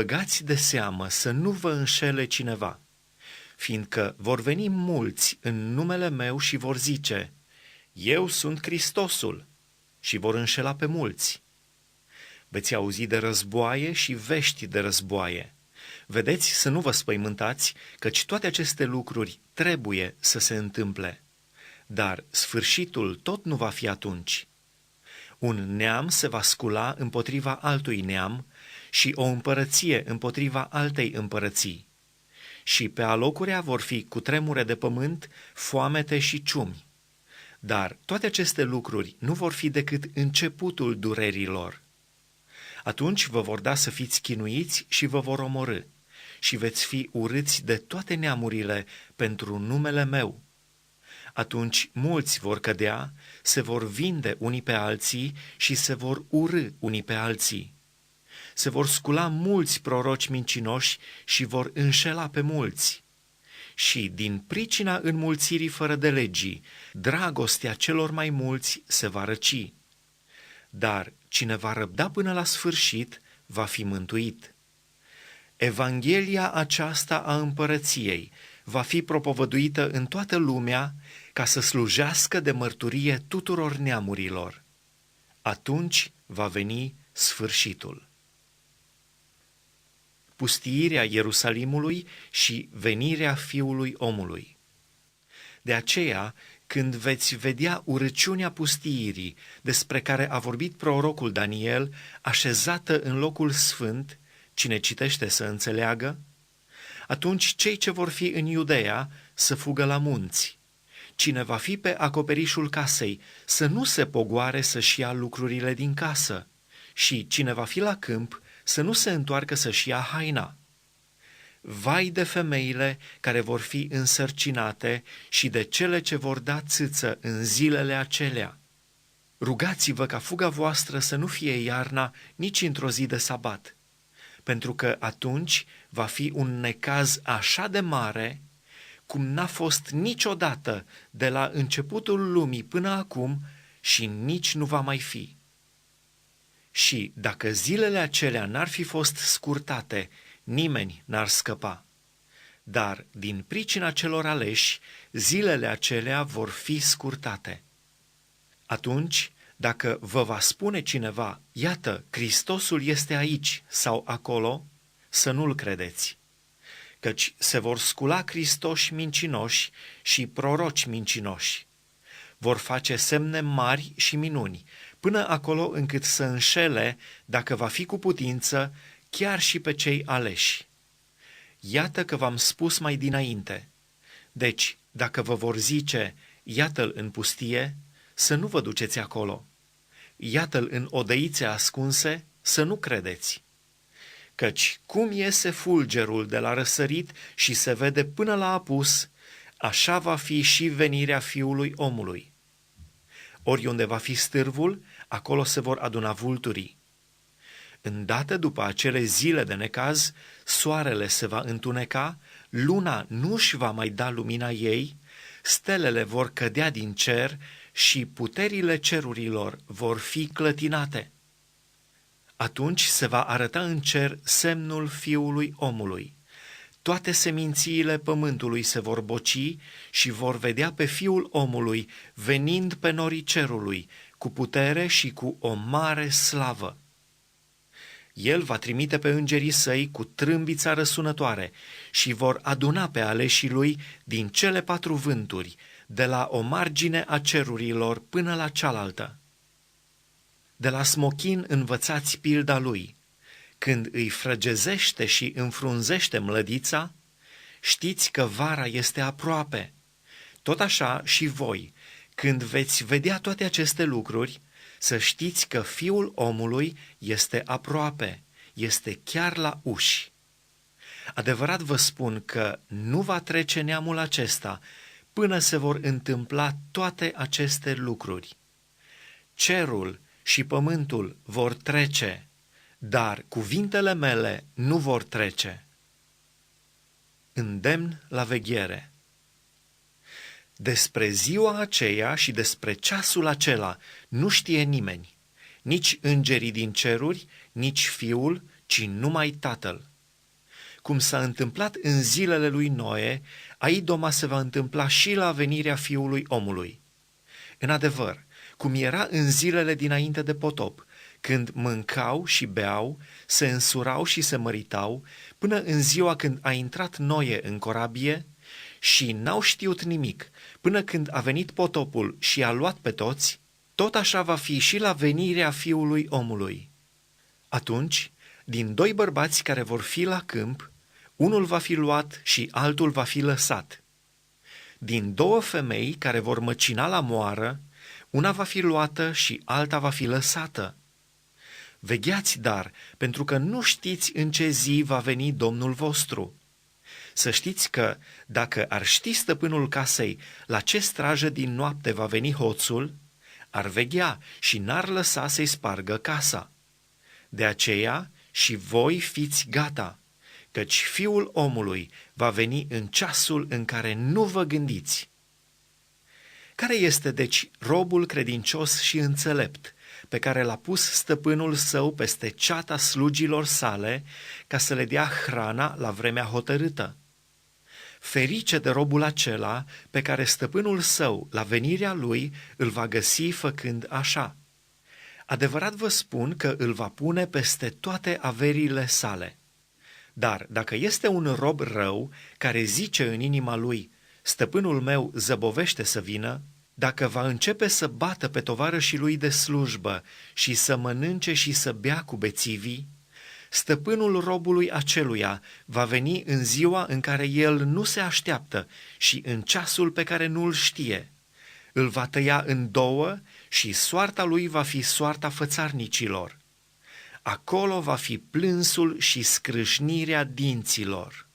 Băgați de seamă să nu vă înșele cineva, fiindcă vor veni mulți în numele meu și vor zice, eu sunt Hristosul, și vor înșela pe mulți. Veți auzi de războaie și vești de războaie. Vedeți să nu vă spăimântați, căci toate aceste lucruri trebuie să se întâmple. Dar sfârșitul tot nu va fi atunci. Un neam se va scula împotriva altui neam și o împărăție împotriva altei împărății. Și pe alocurea vor fi cutremure de pământ, foamete și ciumi. Dar toate aceste lucruri nu vor fi decât începutul durerilor. Atunci vă vor da să fiți chinuiți și vă vor omorî și veți fi urâți de toate neamurile pentru numele meu. Atunci mulți vor cădea, se vor vinde unii pe alții și se vor urâ unii pe alții. Se vor scula mulți proroci mincinoși și vor înșela pe mulți. Și din pricina înmulțirii fără de legii, dragostea celor mai mulți se va răci. Dar cine va răbda până la sfârșit va fi mântuit. Evanghelia aceasta a împărăției va fi propovăduită în toată lumea ca să slujească de mărturie tuturor neamurilor. Atunci va veni sfârșitul. Pustiirea Ierusalimului și venirea Fiului Omului. De aceea, când veți vedea urăciunea pustiirii despre care a vorbit prorocul Daniel, așezată în locul sfânt, cine citește să înțeleagă, atunci cei ce vor fi în Iudeea să fugă la munți. Cine va fi pe acoperișul casei să nu se pogoare să-și ia lucrurile din casă și cine va fi la câmp să nu se întoarcă să-și ia haina. Vai de femeile care vor fi însărcinate și de cele ce vor da țâță în zilele acelea. Rugați-vă ca fuga voastră să nu fie iarna nici într-o zi de sabat, pentru că atunci va fi un necaz așa de mare cum n-a fost niciodată de la începutul lumii până acum și nici nu va mai fi. Și dacă zilele acelea n-ar fi fost scurtate, nimeni n-ar scăpa. Dar din pricina celor aleși, zilele acelea vor fi scurtate. Atunci, dacă vă va spune cineva, iată, Hristosul este aici sau acolo, să nu-l credeți. Căci se vor scula Hristoși mincinoși și proroci mincinoși. Vor face semne mari și minuni, până acolo încât să înșele, dacă va fi cu putință, chiar și pe cei aleși. Iată că v-am spus mai dinainte. Deci, dacă vă vor zice, iată-l în pustie, să nu vă duceți acolo. Iată-l în odăițe ascunse, să nu credeți. Căci cum iese fulgerul de la răsărit și se vede până la apus, așa va fi și venirea Fiului Omului. Oriunde va fi stârvul, acolo se vor aduna vulturii. Îndată după acele zile de necaz, soarele se va întuneca, luna nu-și va mai da lumina ei, stelele vor cădea din cer și puterile cerurilor vor fi clătinate. Atunci se va arăta în cer semnul Fiului Omului. Toate semințiile pământului se vor boci și vor vedea pe Fiul Omului venind pe norii cerului, cu putere și cu o mare slavă. El va trimite pe îngerii săi cu trâmbița răsunătoare și vor aduna pe aleșii lui din cele 4 vânturi, de la o margine a cerurilor până la cealaltă. De la smochin învățați pilda lui. Când îi frăgezește și înfrunzește mlădița, știți că vara este aproape. Tot așa și voi, când veți vedea toate aceste lucruri, să știți că Fiul Omului este aproape, este chiar la uși. Adevărat vă spun că nu va trece neamul acesta până se vor întâmpla toate aceste lucruri. Cerul și pământul vor trece, dar cuvintele mele nu vor trece. Îndemn la veghere. Despre ziua aceea și despre ceasul acela nu știe nimeni, nici îngerii din ceruri, nici Fiul, ci numai Tatăl. cum s-a întâmplat în zilele lui Noe, aidoma se va întâmpla și la venirea Fiului Omului. În adevăr, cum era în zilele dinainte de potop, când mâncau și beau, se însurau și se măritau, până în ziua când a intrat Noe în corabie, și n-au știut nimic, până când a venit potopul și a luat pe toți, tot așa va fi și la venirea Fiului Omului. Atunci, din 2 bărbați care vor fi la câmp, unul va fi luat și altul va fi lăsat. Din 2 femei care vor măcina la moară, una va fi luată și alta va fi lăsată. Vegheați, dar, pentru că nu știți în ce zi va veni Domnul vostru. Să știți că, dacă ar ști stăpânul casei la ce strajă din noapte va veni hoțul, ar veghea și n-ar lăsa să-i spargă casa. De aceea și voi fiți gata, căci Fiul omului va veni în ceasul în care nu vă gândiți. Care este deci robul credincios și înțelept, pe care l-a pus stăpânul său peste ceata slugilor sale, ca să le dea hrana la vremea hotărâtă? Ferice de robul acela pe care stăpânul său, la venirea lui, îl va găsi făcând așa. Adevărat vă spun că îl va pune peste toate averile sale. Dar dacă este un rob rău care zice în inima lui, stăpânul meu zăbovește să vină, dacă va începe să bată pe tovarășii lui de slujbă și să mănânce și să bea cu bețivii, stăpânul robului aceluia va veni în ziua în care el nu se așteaptă și în ceasul pe care nu-l știe. Îl va tăia în 2 și soarta lui va fi soarta fățarnicilor. Acolo va fi plânsul și scrâșnirea dinților.